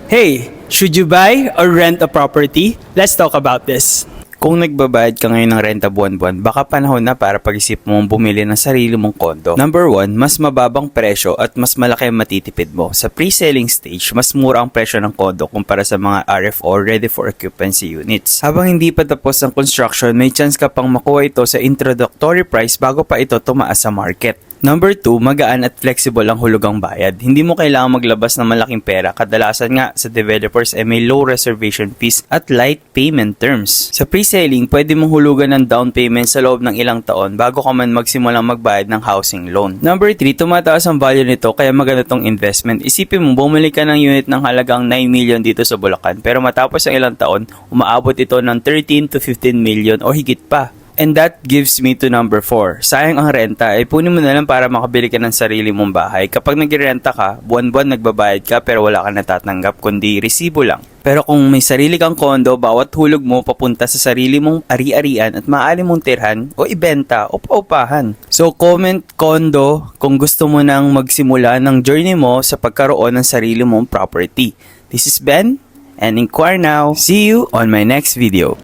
Hey, should you buy or rent a property? Let's talk about this. Kung nagbabayad ka ngayon ng renta buwan-buwan, baka panahon na para pag-isip mong bumili ng sarili mong kondo. Number 1, mas mababang presyo at mas malaki ang matitipid mo. Sa pre-selling stage, mas mura ang presyo ng kondo kumpara sa mga RFO, ready for occupancy units. Habang hindi pa tapos ang construction, may chance ka pang makuha ito sa introductory price bago pa ito tumaas sa market. Number 2, magaan at flexible ang hulugang bayad. Hindi mo kailangang maglabas ng malaking pera. Kadalasan nga sa developers ay may low reservation fees at light payment terms. Sa pre-selling, pwede mong hulugan ng down payment sa loob ng ilang taon bago ka man magsimulang magbayad ng housing loan. Number 3, tumataas ang value nito kaya maganda tong investment. Isipin mo, bumili ka ng unit ng halagang 9 million dito sa Bulacan pero matapos ang ilang taon, umaabot ito ng 13 to 15 million o higit pa. And that gives me to number 4. Sayang ang renta, ay punin mo na lang para makabili ka ng sarili mong bahay. Kapag nagrerenta ka, buwan-buwan nagbabayad ka pero wala ka natatanggap kundi resibo lang. Pero kung may sarili kang kondo, bawat hulog mo papunta sa sarili mong ari-arian at maaari mong tirhan o ibenta o paupahan. So comment kondo kung gusto mo nang magsimula ng journey mo sa pagkaroon ng sarili mong property. This is Ben and Inquire Now. See you on my next video.